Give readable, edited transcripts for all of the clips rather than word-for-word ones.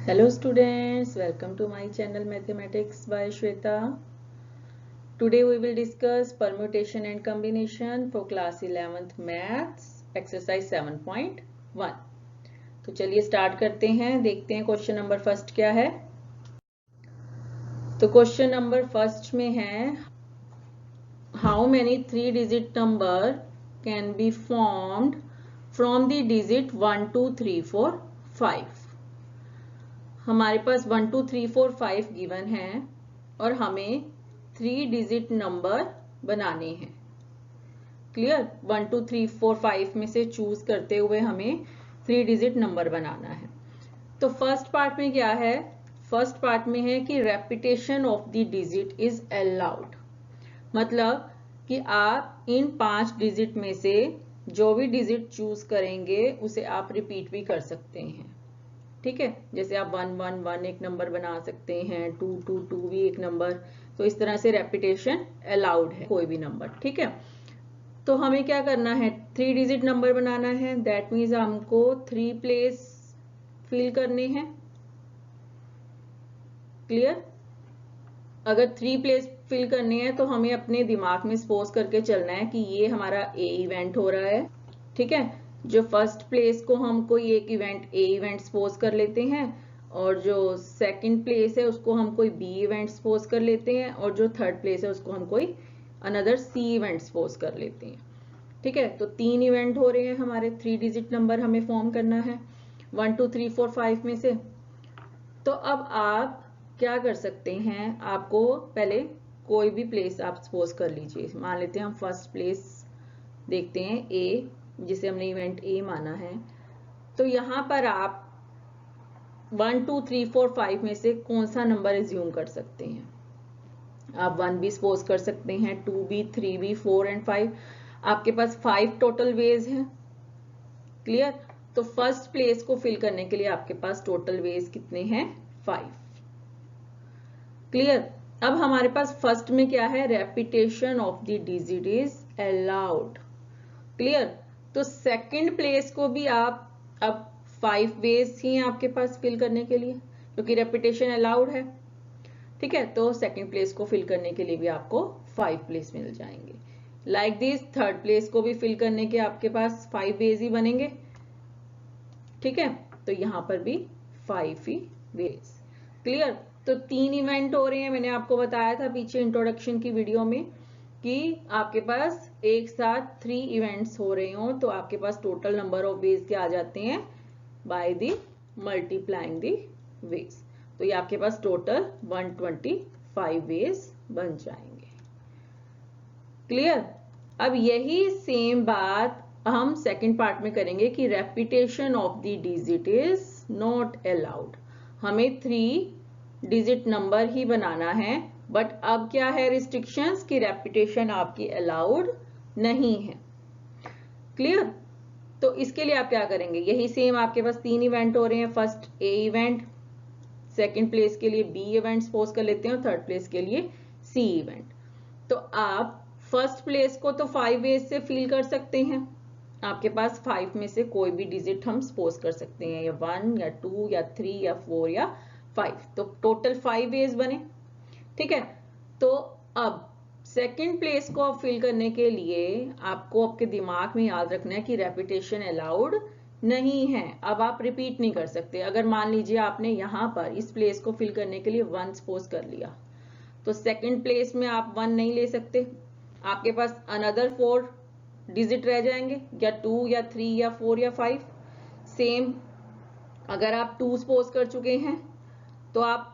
Hello students, welcome to my channel Mathematics by Shweta. Today we will discuss permutation and combination for class 11th maths exercise 7.1. तो चलिए start करते हैं, देखते हैं question number first क्या है। तो क्वेश्चन नंबर फर्स्ट में है how many 3-digit number can be formed from the digit 1 2 3 4 5। हमारे पास 1 2 3 4 5 गिवन है और हमें 3-digit नंबर बनाने हैं। क्लियर? 1 2 3 4 5 में से चूज करते हुए हमें 3-digit नंबर बनाना है। तो फर्स्ट पार्ट में क्या है? फर्स्ट पार्ट में है कि repetition of the digit is allowed. मतलब कि आप इन 5 डिजिट में से जो भी डिजिट चूज करेंगे उसे आप रिपीट भी कर सकते हैं। ठीक है, जैसे आप 1 1 1 एक नंबर बना सकते हैं, 2 2 2 भी एक नंबर। तो इस तरह से रेपिटेशन अलाउड है कोई भी नंबर। ठीक है, तो हमें क्या करना है? 3-digit नंबर बनाना है। दैट मीन्स हमको 3 प्लेस फिल करने हैं। क्लियर? अगर 3 प्लेस फिल करने हैं तो हमें अपने दिमाग में सपोज करके चलना है कि ये हमारा ए इवेंट हो रहा है। ठीक है, जो फर्स्ट प्लेस को हम कोई एक इवेंट ए इवेंट सपोज कर लेते हैं और जो सेकंड प्लेस है उसको हम कोई बी इवेंट सपोज कर लेते हैं और जो थर्ड प्लेस है उसको हम कोई अनदर सी इवेंट सपोज कर लेते हैं। ठीक है, तो 3 इवेंट हो रहे हैं हमारे। 3-digit नंबर हमें फॉर्म करना है 1 2 3 4 5 में से। तो अब आप क्या कर सकते हैं? आपको पहले कोई भी प्लेस आप सपोज कर लीजिए। मान लेते हैं हम फर्स्ट प्लेस देखते हैं ए, जिसे हमने इवेंट ए माना है। तो यहां पर आप 1 2 3 4 5 में से कौन सा नंबर एज्यूम कर सकते हैं? आप 1 भी सपोज कर सकते हैं, 2 भी, 3 भी, 4 एंड 5। आपके पास 5 टोटल वेज हैं। क्लियर? तो फर्स्ट प्लेस को फिल करने के लिए आपके पास टोटल वेज कितने हैं? 5। क्लियर? अब हमारे पास फर्स्ट में क्या है? Repetition of the digit is allowed. Clear? तो सेकंड प्लेस को भी आप अब 5 वेज ही हैं आपके पास फिल करने के लिए, क्योंकि रेपिटेशन अलाउड है। ठीक है, तो सेकंड प्लेस को फिल करने के लिए भी आपको 5 प्लेस मिल जाएंगे। लाइक दिस थर्ड प्लेस को भी फिल करने के आपके पास 5 वेज ही बनेंगे। ठीक है, तो यहां पर भी 5 ही वेज। क्लियर? तो 3 इवेंट हो रहे हैं। मैंने आपको बताया था पीछे इंट्रोडक्शन की वीडियो में कि आपके पास एक साथ 3 इवेंट्स हो रहे हो तो आपके पास टोटल नंबर ऑफ वेज क्या आ जाते हैं? By the multiplying the ways. तो ये आपके पास टोटल 125 वेज बन जाएंगे। क्लियर? अब यही सेम बात हम सेकंड पार्ट में करेंगे कि repetition of the digit is not allowed. हमें 3-digit नंबर ही बनाना है, बट अब क्या है रिस्ट्रिक्शंस कि रेपिटेशन आपकी अलाउड नहीं है। क्लियर? तो इसके लिए आप क्या करेंगे? यही सेम आपके पास 3 इवेंट हो रहे हैं। First A event, second place के लिए बी इवेंट सपोज कर लेते हैं और थर्ड प्लेस के लिए सी इवेंट। तो आप फर्स्ट प्लेस को तो 5 वेज से फिल कर सकते हैं। आपके पास 5 में से कोई भी डिजिट हम सपोज कर सकते हैं, या 1 या 2 या 3 या 4 या 5। तो टोटल 5 वेज बने। ठीक है, तो अब सेकंड प्लेस को फिल करने के लिए आपको आपके दिमाग में याद रखना है कि रेपिटेशन अलाउड नहीं है। अब आप रिपीट नहीं कर सकते। अगर मान लीजिए आपने यहां पर इस प्लेस को फिल करने के लिए 1 सपोज कर लिया, तो सेकंड प्लेस में आप 1 नहीं ले सकते। आपके पास अनदर 4 डिजिट रह जाएंगे, या 2 या 3 या 4 या 5। सेम अगर आप 2 सपोज कर चुके हैं तो आप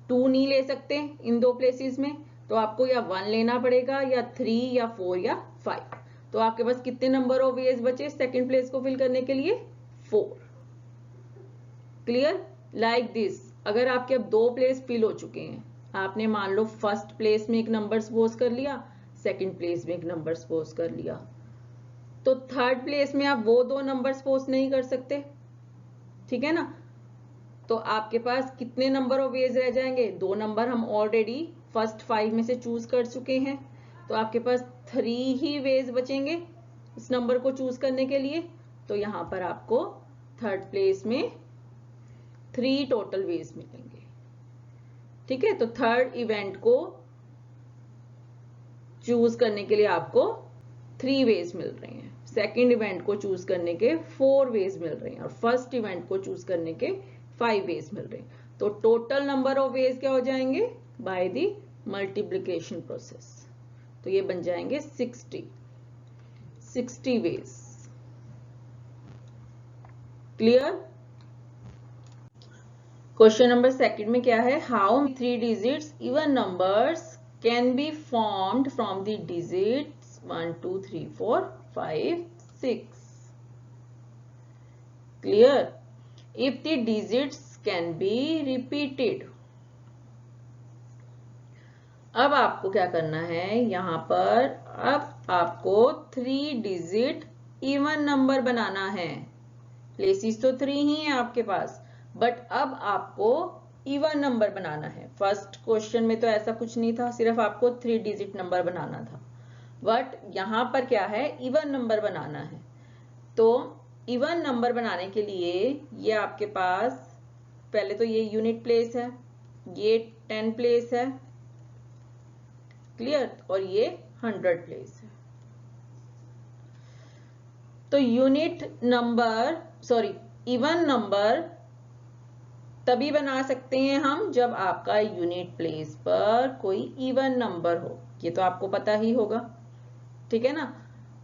2 नहीं ले सकते इन 2 प्लेसेस में, तो आपको या 1 लेना पड़ेगा, या 3 या 4 या 5। तो आपके पास कितने नंबर ऑफ वेज बचे सेकंड प्लेस को फिल करने के लिए? 4। क्लियर? लाइक दिस अगर आपके अब 2 प्लेस फिल हो चुके हैं, आपने मान लो फर्स्ट प्लेस में एक नंबर सपोज कर लिया, सेकंड प्लेस में एक नंबर सपोज कर लिया, तो थर्ड प्लेस में आप वो 2 नंबर सपोज नहीं कर सकते। ठीक है ना? तो आपके पास कितने नंबर ऑफ वेज रह जाएंगे? 2 नंबर हम ऑलरेडी फर्स्ट 5 में से चूज कर चुके हैं, तो आपके पास 3 ही वेज बचेंगे इस नंबर को चूज करने के लिए। तो यहां पर आपको थर्ड प्लेस में 3 टोटल वेज मिलेंगे। ठीक है, तो थर्ड इवेंट को चूज करने के लिए आपको 3 वेज मिल रहे हैं, सेकेंड इवेंट को चूज करने के 4 वेज मिल रहे हैं और फर्स्ट इवेंट को चूज करने के 5 वेज मिल रहे हैं। तो टोटल नंबर ऑफ वेज क्या हो जाएंगे बाय द मल्टीप्लिकेशन प्रोसेस, तो ये बन जाएंगे 60 ways. Clear. Question number second में क्या है, how 3 digits even numbers can be formed from the digits 1 2 3 4 5 6। Clear. If the digits can be repeated. अब आपको क्या करना है, यहां पर अब आपको 3 डिजिट इवन नंबर बनाना है। प्लेसेस तो 3 ही है आपके पास, बट अब आपको इवन नंबर बनाना है। फर्स्ट क्वेश्चन में तो ऐसा कुछ नहीं था, सिर्फ आपको 3 डिजिट नंबर बनाना था, बट यहां पर क्या है, इवन नंबर बनाना है। तो इवन नंबर बनाने के लिए ये आपके पास पहले तो ये यूनिट प्लेस है, ये 10 प्लेस है। क्लियर। और ये 100 प्लेस है। तो इवन नंबर तभी बना सकते हैं हम जब आपका यूनिट प्लेस पर कोई इवन नंबर हो, ये तो आपको पता ही होगा। ठीक है ना।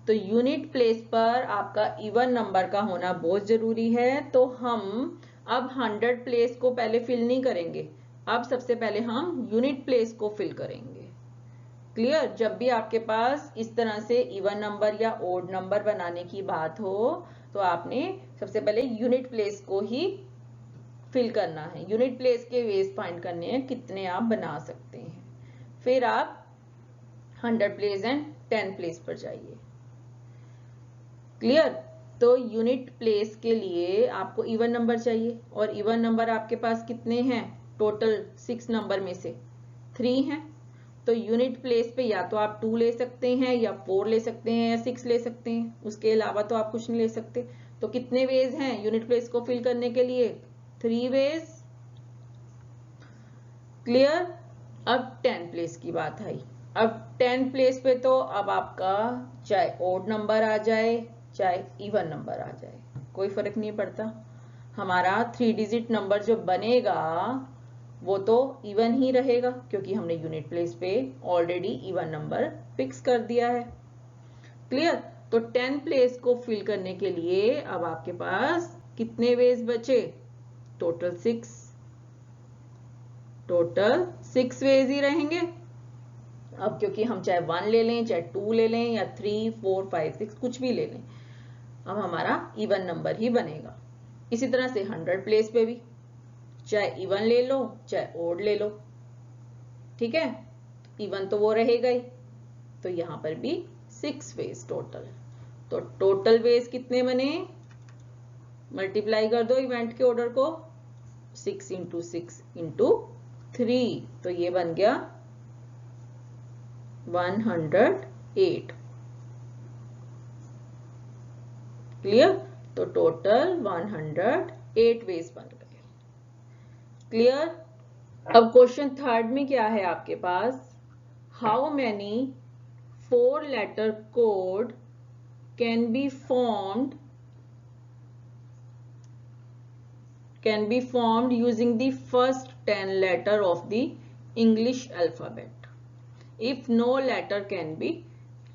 तो यूनिट प्लेस पर आपका इवन नंबर का होना बहुत जरूरी है। तो हम अब 100 प्लेस को पहले फिल नहीं करेंगे, अब सबसे पहले हम यूनिट प्लेस को फिल करेंगे। क्लियर। जब भी आपके पास इस तरह से इवन नंबर या ओड नंबर बनाने की बात हो तो आपने सबसे पहले यूनिट प्लेस को ही फिल करना है। यूनिट प्लेस के वेज फाइंड करने हैं कितने आप बना सकते हैं, फिर आप 100 प्लेस एंड 10 प्लेस पर जाइए। क्लियर। तो यूनिट प्लेस के लिए आपको इवन नंबर चाहिए और इवन नंबर आपके पास कितने हैं, टोटल 6 नंबर में से 3 हैं। तो यूनिट प्लेस पे या तो आप 2 ले सकते हैं या 4 ले सकते हैं या 6 ले सकते हैं, उसके अलावा तो आप कुछ नहीं ले सकते। तो कितने वेज हैं यूनिट प्लेस को फिल करने के लिए, 3 वेज। क्लियर। अब 10 प्लेस की बात आई। अब 10 प्लेस पे तो अब आपका चाहे ओड नंबर आ जाए चाहे इवन नंबर आ जाए, कोई फर्क नहीं पड़ता। हमारा 3 डिजिट नंबर जो बनेगा वो तो इवन ही रहेगा क्योंकि हमने यूनिट प्लेस पे ऑलरेडी इवन नंबर फिक्स कर दिया है। क्लियर। तो 10 प्लेस को फिल करने के लिए अब आपके पास कितने वेज बचे, टोटल 6 वेज ही रहेंगे। अब क्योंकि हम चाहे 1 ले लें चाहे 2 ले लें या 3 4 5 6 कुछ भी ले लें, अब हमारा इवन नंबर ही बनेगा। इसी तरह से 100 प्लेस पे भी चाहे इवन ले लो चाहे ओड ले लो। ठीक है, इवन तो वो रहेगा ही। तो यहां पर भी 6 वेज टोटल। तो टोटल वेज कितने बने, मल्टीप्लाई कर दो इवेंट के ऑर्डर को, 6 × 6 × 3, तो ये बन गया 108। क्लियर। तो टोटल 108 वेज बन गए। क्लियर। अब क्वेश्चन थर्ड में क्या है आपके पास, how many 4 letter code can be formed using the first 10 letter of the English alphabet if no letter can be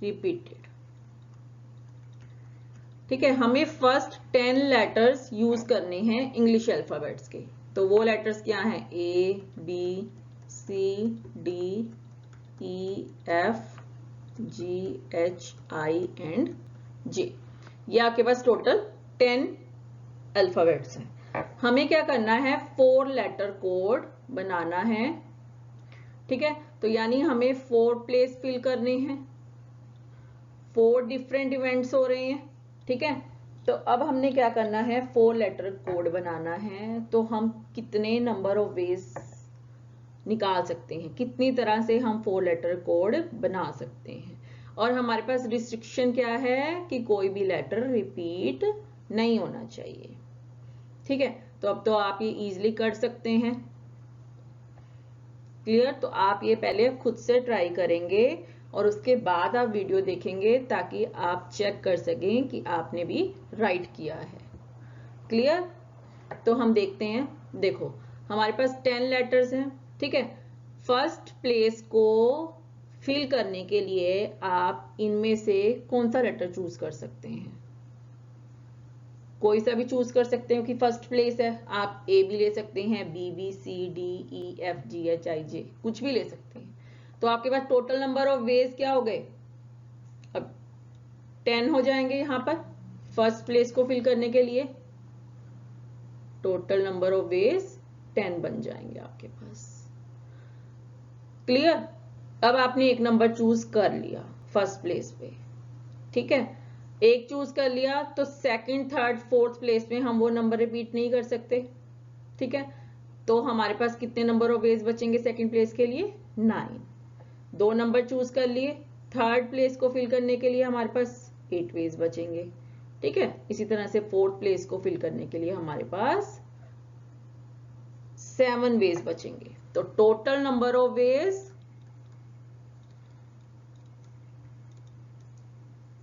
repeated। ठीक है, हमें फर्स्ट 10 लेटर्स यूज करने हैं इंग्लिश अल्फाबेट्स के। तो वो लेटर्स क्या हैं, A B C D E F G H I and J। ये आपके पास टोटल 10 अल्फाबेट्स हैं। हमें क्या करना है, 4 लेटर कोड बनाना है। ठीक है, तो यानी हमें 4 प्लेस फिल करने हैं, 4 डिफरेंट इवेंट्स हो रहे हैं। ठीक है, तो अब हमने क्या करना है, 4 लेटर कोड बनाना है। तो हम कितने नंबर ऑफ वेज निकाल सकते हैं, कितनी तरह से हम 4 लेटर कोड बना सकते हैं। और हमारे पास रिस्ट्रिक्शन क्या है कि कोई भी लेटर रिपीट नहीं होना चाहिए। ठीक है, तो अब तो आप ये इजीली कर सकते हैं। क्लियर? तो आप ये पहले खुद से ट्राई करेंगे और उसके बाद आप वीडियो देखेंगे ताकि आप चेक कर सकें कि आपने भी राइट किया है। क्लियर? तो हम देखते हैं। देखो हमारे पास 10 लेटर्स हैं, ठीक है। फर्स्ट प्लेस को फिल करने के लिए आप इनमें से कौन सा लेटर चूज कर सकते हैं? कोई सा भी चूज कर सकते हैं कि फर्स्ट प्लेस है। आप ए भी ले सकते हैं, B B C D E F G H I J, कुछ भी ले सकते हैं। तो आपके पास टोटल नंबर ऑफ वेज क्या हो गए? अब 10 हो जाएंगे यहां पर फर्स्ट प्लेस को फिल करने के लिए। टोटल नंबर ऑफ वेज 10 बन जाएंगे आपके पास। क्लियर? अब आपने एक नंबर चूज कर लिया फर्स्ट प्लेस पे, ठीक है। एक चूज कर लिया तो सेकंड, थर्ड, फोर्थ प्लेस में हम वो नंबर रिपीट नहीं कर सकते, ठीक है। तो हमारे पास कितने नंबर ऑफ वेज बचेंगे सेकंड प्लेस के लिए? 9। 2 नंबर चूज कर लिए, थर्ड प्लेस को फिल करने के लिए हमारे पास 8 वेज बचेंगे, ठीक है। इसी तरह से फोर्थ प्लेस को फिल करने के लिए हमारे पास 7 वेज बचेंगे। तो total number of veg,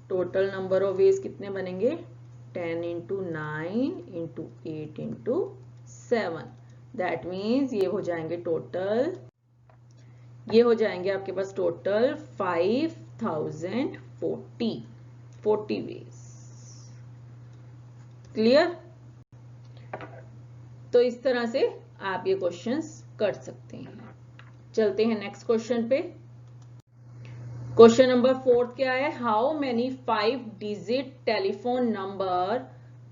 total number of veg कितने बनेंगे? 10 into 9 into 8 into 7। That means ये हो जाएंगे टोटल, ये हो जाएंगे आपके पास टोटल 5040 वेज। क्लियर? तो इस तरह से आप ये क्वेश्चंस कर सकते हैं। चलते हैं नेक्स्ट क्वेश्चन पे। क्वेश्चन नंबर 4 क्या है? How many 5 digit telephone number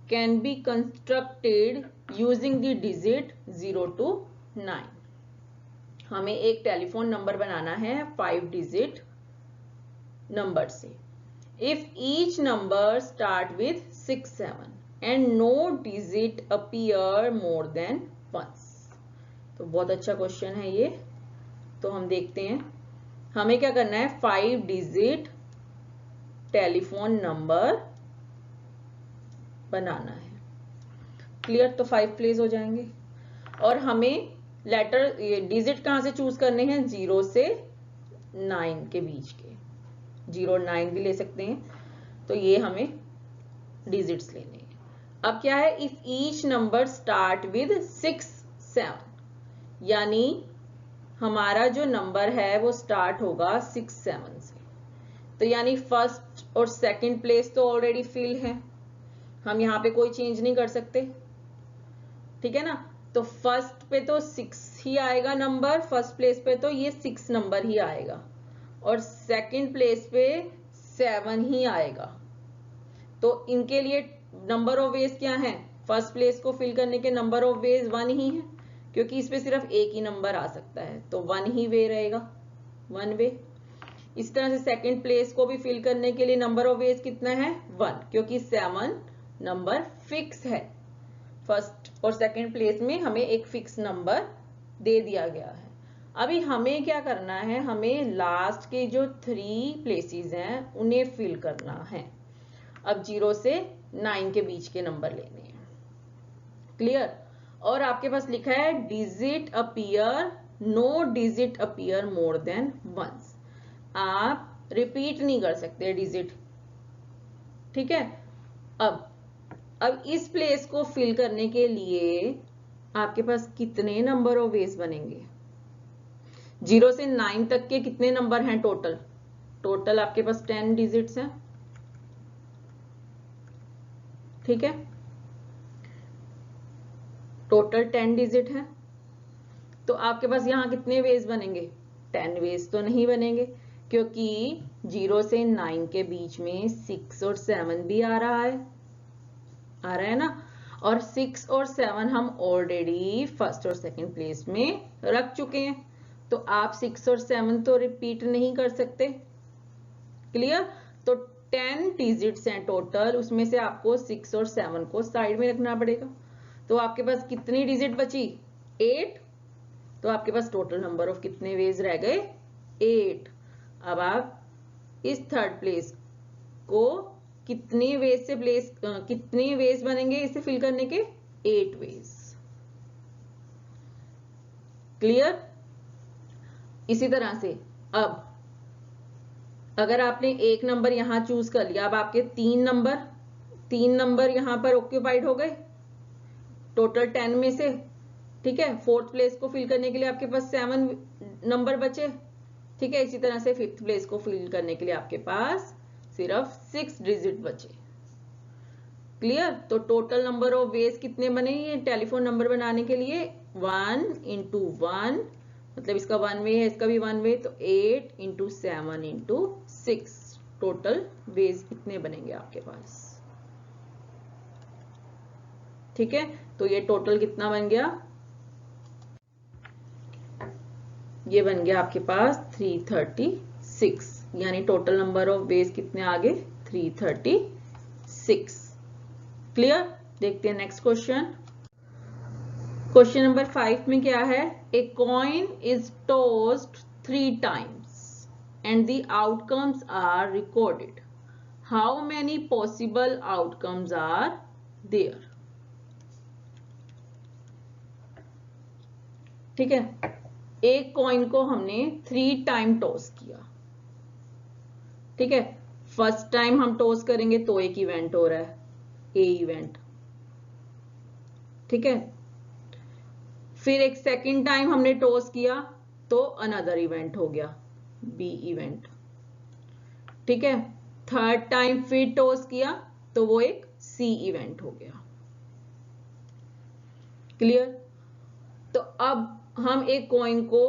can be constructed using the digit 0 to 9। हमें एक टेलीफोन नंबर बनाना है 5 डिजिट नंबर से। If each number start with 6 7 and no digit appear more than once. तो बहुत अच्छा क्वेश्चन है ये। तो हम देखते हैं हमें क्या करना है। 5 डिजिट टेलीफोन नंबर बनाना है। क्लियर? तो 5 प्लेस हो जाएंगे और हमें लेटर डिजिट कहां से चूज करने हैं? 0 से 9 के बीच के। 0 और 9 भी ले सकते हैं। तो ये हमें डिजिट्स लेने हैं। अब क्या है? If each number start with 6 7, यानी हमारा जो नंबर है वो स्टार्ट होगा 6 7 से। तो यानी फर्स्ट और सेकंड प्लेस तो ऑलरेडी फिल है, हम यहाँ पे कोई चेंज नहीं कर सकते, ठीक है ना। तो फर्स्ट पे तो 6 ही आएगा नंबर, फर्स्ट प्लेस पे तो ये 6 नंबर ही आएगा और सेकंड प्लेस पे 7 ही आएगा। तो इनके लिए नंबर ऑफ वेज क्या है? फर्स्ट प्लेस को फिल करने के नंबर ऑफ वेज 1 ही है, क्योंकि इस पे सिर्फ एक ही नंबर आ सकता है, तो 1 ही वे रहेगा, 1 वे। इस तरह से सेकंड प्लेस को भी फिल करने के लिए नंबर ऑफ वेज कितना है? 1, क्योंकि 7 नंबर फिक्स है। फर्स्ट और सेकंड प्लेस में हमें एक फिक्स नंबर दे दिया गया है। अभी हमें क्या करना है? हमें लास्ट के जो 3 प्लेसेस हैं उन्हें फिल करना है। अब 0 से 9 के बीच के नंबर लेने हैं। क्लियर? और आपके पास लिखा है digit appear, no digit appear more than once. आप रिपीट नहीं कर सकते डिजिट, ठीक है। अब इस प्लेस को फिल करने के लिए आपके पास कितने नंबर ऑफ वेज बनेंगे? 0 से 9 तक के कितने नंबर हैं टोटल? टोटल आपके पास 10 डिजिट्स हैं, ठीक है। टोटल 10 डिजिट है। तो आपके पास यहां कितने वेज बनेंगे? 10 वेज तो नहीं बनेंगे, क्योंकि 0 से 9 के बीच में 6 और 7 भी आ रहा है ना। और 6 और 7 हम ऑलरेडी फर्स्ट और सेकंड प्लेस में रख चुके हैं, तो आप 6 और 7 तो रिपीट नहीं कर सकते। क्लियर? तो 10 डिजिट्स हैं टोटल, उसमें से आपको 6 और 7 को साइड में रखना पड़ेगा। तो आपके पास कितनी डिजिट बची? 8। तो आपके पास टोटल नंबर ऑफ कितने वेज रह गए? 8। अब आप इस थर्ड प्लेस को कितने वेज बनेंगे इसे फिल करने के? 8 वेज। क्लियर। इसी तरह से अब अगर आपने एक नंबर यहां चूज कर लिया, अब आपके तीन नंबर यहां पर ऑक्यूपाइड हो गए टोटल 10 में से, ठीक है। फोर्थ प्लेस को फिल करने के लिए आपके पास 7 नंबर बचे, ठीक है। इसी तरह से फिफ्थ प्लेस को फिल करने के लिए आपके पास सिर्फ 6 डिजिट बचे। क्लियर। तो टोटल नंबर ऑफ वेज कितने बने ये टेलीफोन नंबर बनाने के लिए? 1 इंटू 1, मतलब इसका 1 वे है, इसका भी 1 वे, तो 8 इंटू 7 इंटू 6, टोटल वेज कितने बनेंगे आपके पास? ठीक है। तो ये टोटल कितना बन गया? ये बन गया आपके पास 336, यानी टोटल नंबर ऑफ वेज कितने आ गए? 336। क्लियर। देखते हैं नेक्स्ट क्वेश्चन। क्वेश्चन नंबर 5 में क्या है? A coin is tossed 3 times and the outcomes are recorded. How many possible outcomes are there? ठीक है। एक कॉइन को हमने 3 टाइम टॉस किया, ठीक है। फर्स्ट टाइम हम टॉस करेंगे तो एक इवेंट हो रहा है, ए इवेंट, ठीक है। फिर एक सेकंड टाइम हमने टॉस किया तो अनदर इवेंट हो गया, बी इवेंट, ठीक है। थर्ड टाइम फिर टॉस किया तो वो एक सी इवेंट हो गया। क्लियर। तो अब हम एक कॉइन को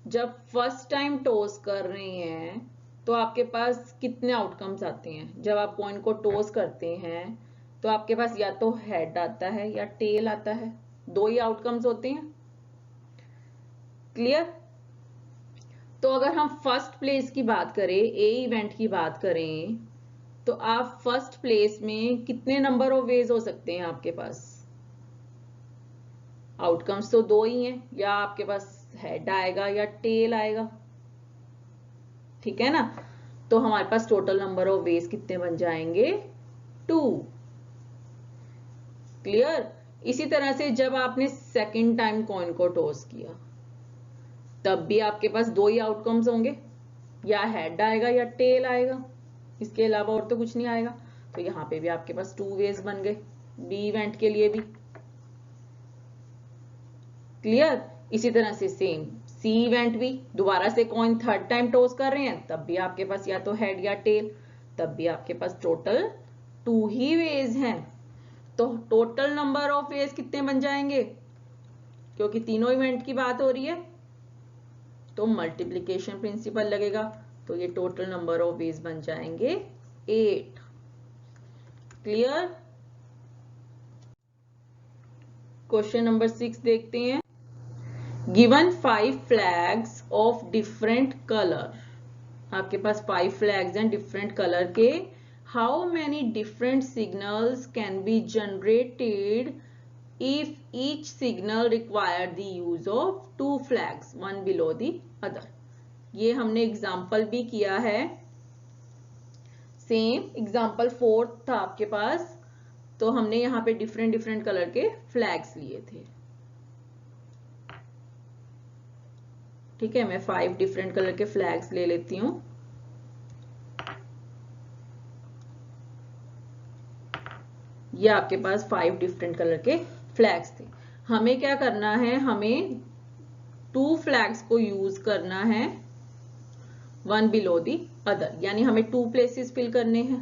जब फर्स्ट टाइम टॉस कर रहे हैं तो आपके पास कितने आउटकम्स आते हैं? जब आप कॉइन को टॉस करते हैं तो आपके पास या तो हेड आता है या टेल आता है, 2 ही आउटकम्स होते हैं। क्लियर। तो अगर हम फर्स्ट प्लेस की बात करें, ए इवेंट की बात करें, तो आप फर्स्ट प्लेस में कितने नंबर ऑफ वेज हो सकते हैं आपके पास? आउटकम्स तो 2 ही हैं, या आपके पास हेड आएगा या टेल आएगा, ठीक है ना। तो हमारे पास टोटल नंबर ऑफ वेज कितने बन जाएंगे? 2। क्लियर। इसी तरह से जब आपने सेकंड टाइम कॉइन को टॉस किया तब भी आपके पास 2 ही आउटकम्स होंगे, या हेड आएगा या टेल आएगा, इसके अलावा और तो कुछ नहीं आएगा। तो यहां पे भी आपके पास 2 वेज बन गए, बी इवेंट के लिए भी। क्लियर। इसी तरह से सेम सी इवेंट भी, दोबारा से कॉइन थर्ड टाइम टॉस कर रहे हैं तब भी आपके पास या तो हेड या टेल, तब भी आपके पास टोटल 2 ही वेज हैं। तो टोटल नंबर ऑफ वेज कितने बन जाएंगे? क्योंकि तीनों इवेंट की बात हो रही है तो मल्टीप्लिकेशन प्रिंसिपल लगेगा, तो ये टोटल नंबर ऑफ वेज बन जाएंगे 8। क्लियर। क्वेश्चन नंबर 6 देखते हैं। Given 5 flags of different colour, आपके पास 5 फ्लैग्स हैं डिफरेंट कलर के। How many different signals can be generated if each signal require the use of 2 flags, one below the other? ये हमने example भी किया है, सेम एग्जाम्पल 4 था आपके पास, तो हमने यहाँ पे डिफरेंट डिफरेंट कलर के फ्लैग्स लिए थे, ठीक है। मैं 5 डिफरेंट कलर के फ्लैग्स ले लेती हूं। ये आपके पास 5 डिफरेंट कलर के फ्लैग्स थे। हमें क्या करना है? हमें 2 फ्लैग्स को यूज करना है वन बिलो दी अदर, यानी हमें 2 प्लेसेस फिल करने हैं।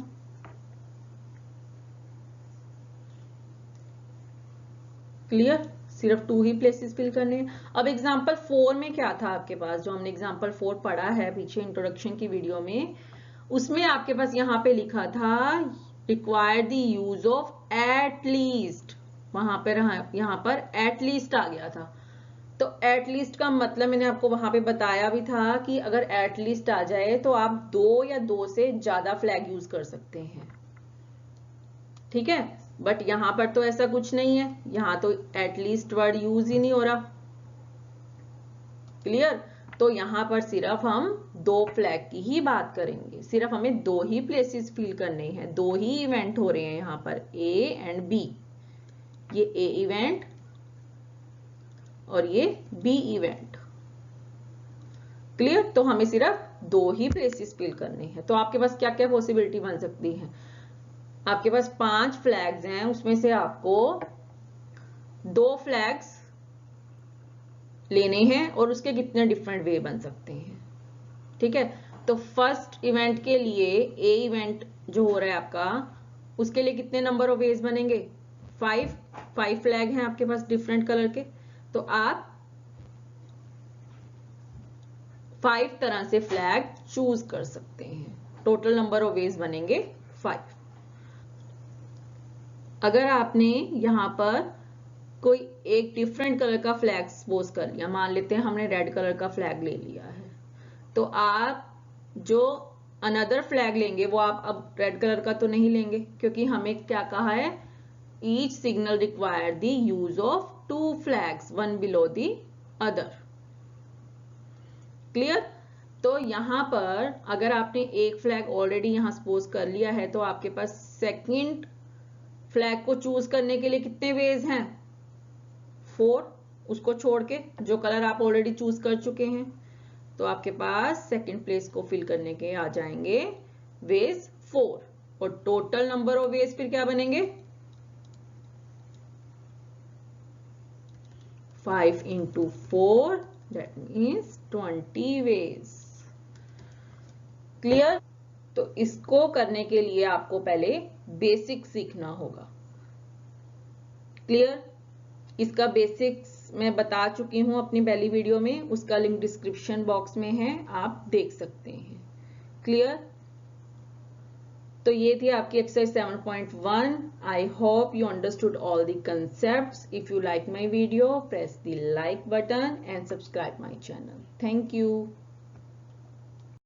क्लियर। सिर्फ 2 ही प्लेसेस फिल करने हैं। अब एग्जांपल 4 में क्या था आपके पास? जो हमने एग्जांपल 4 पढ़ा है पीछे इंट्रोडक्शन की वीडियो में, उसमें आपके पास यहाँ पे लिखा था require the use of at least, वहां पर यहाँ पर एट लीस्ट आ गया था। तो एट लीस्ट का मतलब मैंने आपको वहां पे बताया भी था कि अगर एट लीस्ट आ जाए तो आप 2 या 2 से ज्यादा फ्लैग यूज कर सकते हैं, ठीक है। बट यहां पर तो ऐसा कुछ नहीं है, यहां तो एट लीस्ट वर्ड यूज ही नहीं हो रहा। क्लियर। तो यहां पर सिर्फ हम 2 फ्लैग की ही बात करेंगे, सिर्फ हमें 2 ही प्लेसेस फिल करने हैं, 2 ही इवेंट हो रहे हैं यहां पर, ए एंड बी। ये ए इवेंट और ये बी इवेंट। क्लियर? तो हमें सिर्फ 2 ही प्लेसेस फिल करने हैं। तो आपके पास क्या क्या पॉसिबिलिटी बन सकती है? आपके पास 5 फ्लैग्स हैं, उसमें से आपको 2 फ्लैग्स लेने हैं और उसके कितने डिफरेंट वे बन सकते हैं। ठीक है, तो फर्स्ट इवेंट के लिए ए इवेंट जो हो रहा है आपका, उसके लिए कितने नंबर ऑफ वेज बनेंगे? 5 फ्लैग हैं आपके पास डिफरेंट कलर के, तो आप 5 तरह से फ्लैग चूज कर सकते हैं। टोटल नंबर ऑफ वेज बनेंगे 5। अगर आपने यहां पर कोई एक डिफरेंट कलर का फ्लैग सपोज कर लिया, मान लेते हैं हमने रेड कलर का फ्लैग ले लिया है, तो आप जो अनदर फ्लैग लेंगे वो आप अब रेड कलर का तो नहीं लेंगे, क्योंकि हमें क्या कहा है, each signal require the use of 2 flags, one below the other. Clear? तो यहां पर अगर आपने एक फ्लैग ऑलरेडी यहां सपोज कर लिया है, तो आपके पास सेकंड फ्लैग को चूज करने के लिए कितने वेज हैं? 4, उसको छोड़ के जो कलर आप ऑलरेडी चूज कर चुके हैं। तो आपके पास सेकंड प्लेस को फिल करने के आ जाएंगे वेज 4, और टोटल नंबर ऑफ वेज फिर क्या बनेंगे? 5 into 4, that means 20 ways। Clear? तो इसको करने के लिए आपको पहले बेसिक सीखना होगा। क्लियर? इसका बेसिक्स मैं बता चुकी हूं अपनी पहली वीडियो में, उसका लिंक डिस्क्रिप्शन बॉक्स में है, आप देख सकते हैं। क्लियर? तो ये थी आपकी exercise 7.1। I hope you understood all the concepts. If you like my video, press the like button and subscribe my channel. Thank you.